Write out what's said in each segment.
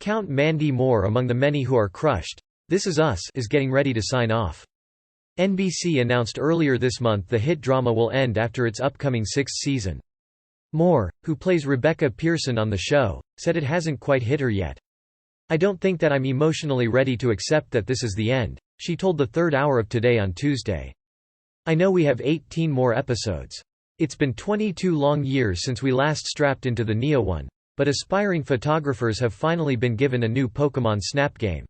count Mandy Moore among the many who are crushed. This Is Us is getting ready to sign off. NBC announced earlier this month the hit drama will end after its upcoming sixth season. Moore, who plays Rebecca Pearson on the show, said it hasn't quite hit her yet. "I don't think that I'm emotionally ready to accept that this is the end," she told the Third Hour of Today on Tuesday. "I know we have 18 more episodes. It's been 22 long years since we last strapped into the Neo one, but aspiring photographers have finally been given a new Pokémon Snap game.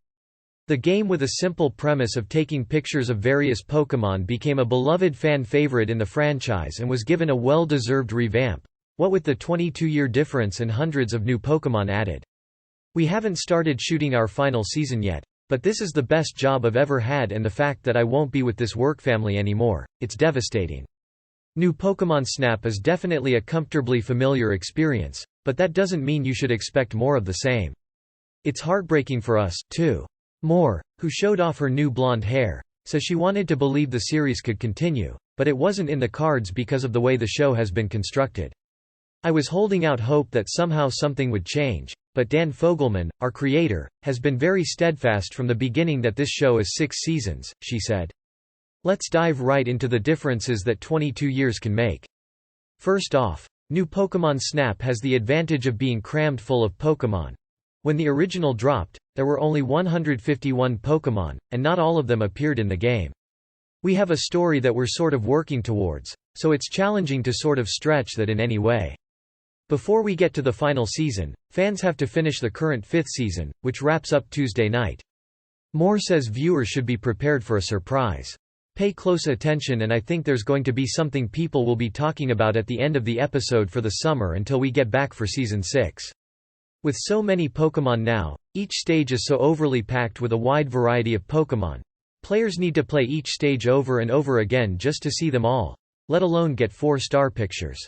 The game, with a simple premise of taking pictures of various Pokémon, became a beloved fan favorite in the franchise and was given a well-deserved revamp, what with the 22-year difference and hundreds of new Pokémon added. We haven't started shooting our final season yet, but this is the best job I've ever had, and the fact that I won't be with this work family anymore, it's devastating. New Pokémon Snap is definitely a comfortably familiar experience, but that doesn't mean you should expect more of the same. It's heartbreaking for us, too." Moore, who showed off her new blonde hair, says she wanted to believe the series could continue, but it wasn't in the cards because of the way the show has been constructed. "I was holding out hope that somehow something would change, but Dan Fogelman, our creator, has been very steadfast from the beginning that this show is 6 seasons," she said. Let's dive right into the differences that 22 years can make. First off, new Pokémon Snap has the advantage of being crammed full of Pokémon. When the original dropped, there were only 151 Pokémon, and not all of them appeared in the game. We have a story that we're sort of working towards, so it's challenging to sort of stretch that in any way. Before we get to the final season, fans have to finish the current 5th season, which wraps up Tuesday night. Moore says viewers should be prepared for a surprise. "Pay close attention, and I think there's going to be something people will be talking about at the end of the episode for the summer until we get back for Season 6. With so many Pokémon now, each stage is so overly packed with a wide variety of Pokémon. Players need to play each stage over and over again just to see them all, let alone get 4-star pictures.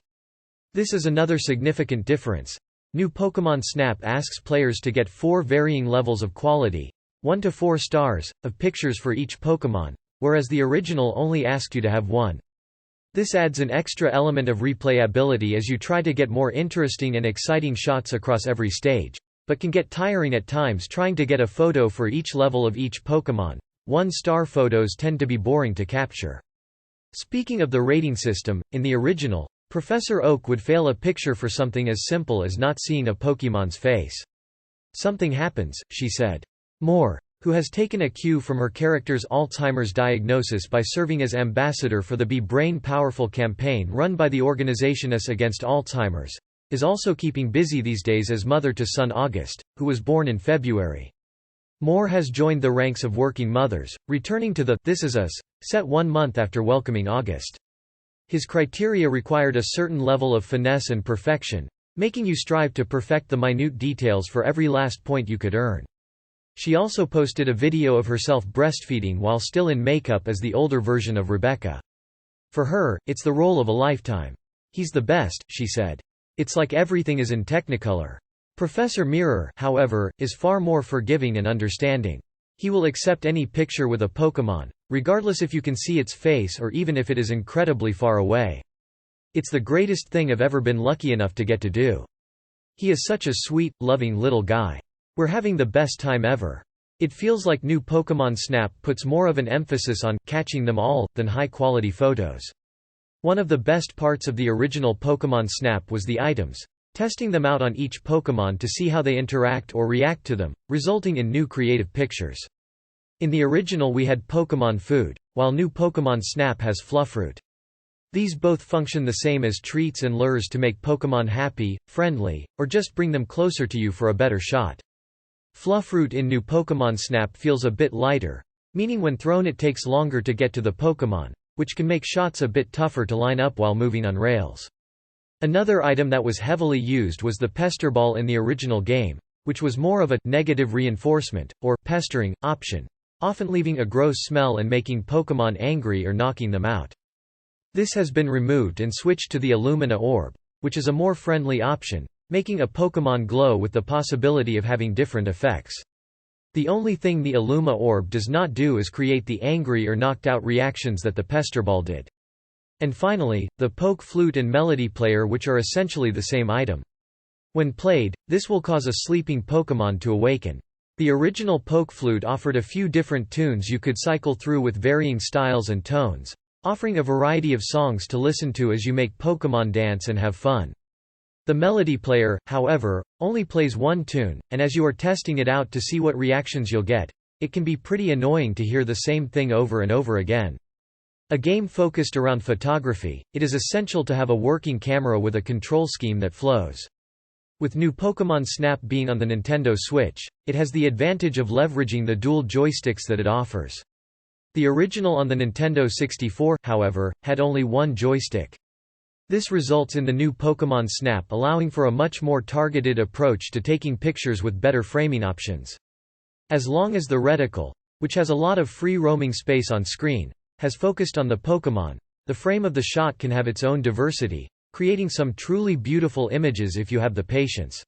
This is another significant difference. New Pokémon Snap asks players to get 4 varying levels of quality, 1 to 4 stars, of pictures for each Pokémon, whereas the original only asked you to have 1. This adds an extra element of replayability as you try to get more interesting and exciting shots across every stage, but can get tiring at times trying to get a photo for each level of each Pokémon. 1-star photos tend to be boring to capture. Speaking of the rating system, in the original, Professor Oak would fail a picture for something as simple as not seeing a Pokémon's face. "Something happens," she said. Moore, who has taken a cue from her character's Alzheimer's diagnosis by serving as ambassador for the Be Brain Powerful campaign run by the organization Us Against Alzheimer's, is also keeping busy these days as mother to son August, who was born in February. Moore has joined the ranks of working mothers, returning to the This Is Us set 1 month after welcoming August. His criteria required a certain level of finesse and perfection, making you strive to perfect the minute details for every last point you could earn. She also posted a video of herself breastfeeding while still in makeup as the older version of Rebecca. For her, it's the role of a lifetime. "He's the best," she said. "It's like everything is in Technicolor." Professor Mirror, however, is far more forgiving and understanding. He will accept any picture with a Pokémon, regardless if you can see its face or even if it is incredibly far away. "It's the greatest thing I've ever been lucky enough to get to do. He is such a sweet, loving little guy. We're having the best time ever." It feels like new Pokémon Snap puts more of an emphasis on catching them all than high-quality photos. One of the best parts of the original Pokémon Snap was the items, testing them out on each Pokémon to see how they interact or react to them, resulting in new creative pictures. In the original we had Pokémon food, while new Pokémon Snap has Fluffruit. These both function the same as treats and lures to make Pokémon happy, friendly, or just bring them closer to you for a better shot. Fluffruit in new Pokémon Snap feels a bit lighter, meaning when thrown it takes longer to get to the Pokémon, which can make shots a bit tougher to line up while moving on rails. Another item that was heavily used was the Pester Ball in the original game, which was more of a negative reinforcement, or pestering, option, often leaving a gross smell and making Pokémon angry or knocking them out. This has been removed and switched to the Illumina Orb, which is a more friendly option, making a Pokémon glow with the possibility of having different effects. The only thing the Illuma Orb does not do is create the angry or knocked out reactions that the Pester Ball did. And finally, the Poke Flute and Melody Player, which are essentially the same item. When played, this will cause a sleeping Pokémon to awaken. The original Poke Flute offered a few different tunes you could cycle through with varying styles and tones, offering a variety of songs to listen to as you make Pokémon dance and have fun. The Melody Player, however, only plays one tune, and as you are testing it out to see what reactions you'll get, it can be pretty annoying to hear the same thing over and over again. A game focused around photography, it is essential to have a working camera with a control scheme that flows. With new Pokémon Snap being on the Nintendo Switch, it has the advantage of leveraging the dual joysticks that it offers. The original on the Nintendo 64, however, had only one joystick. This results in the new Pokémon Snap allowing for a much more targeted approach to taking pictures with better framing options. As long as the reticle, which has a lot of free roaming space on screen, has focused on the Pokémon, the frame of the shot can have its own diversity, creating some truly beautiful images if you have the patience.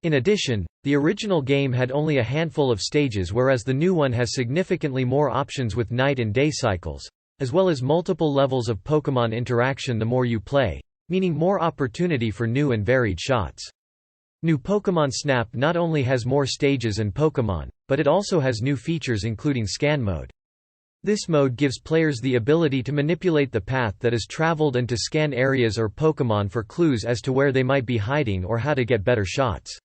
In addition, the original game had only a handful of stages, whereas the new one has significantly more options with night and day cycles, as well as multiple levels of Pokémon interaction the more you play, meaning more opportunity for new and varied shots. New Pokémon Snap not only has more stages and Pokémon, but it also has new features including Scan Mode. This mode gives players the ability to manipulate the path that is traveled and to scan areas or Pokémon for clues as to where they might be hiding or how to get better shots.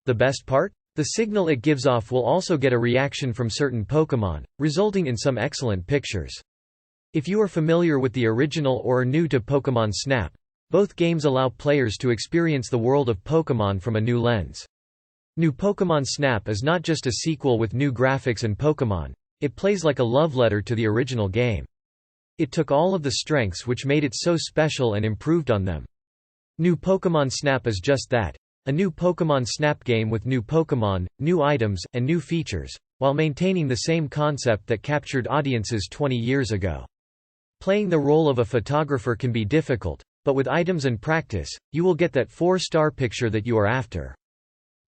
The best part? The signal it gives off will also get a reaction from certain Pokémon, resulting in some excellent pictures. If you are familiar with the original or are new to Pokémon Snap, both games allow players to experience the world of Pokémon from a new lens. New Pokémon Snap is not just a sequel with new graphics and Pokémon. It plays like a love letter to the original game. It took all of the strengths which made it so special and improved on them. New Pokémon Snap is just that, a new Pokémon Snap game with new Pokémon, new items, and new features, while maintaining the same concept that captured audiences 20 years ago. Playing the role of a photographer can be difficult, but with items and practice, you will get that 4-star picture that you are after.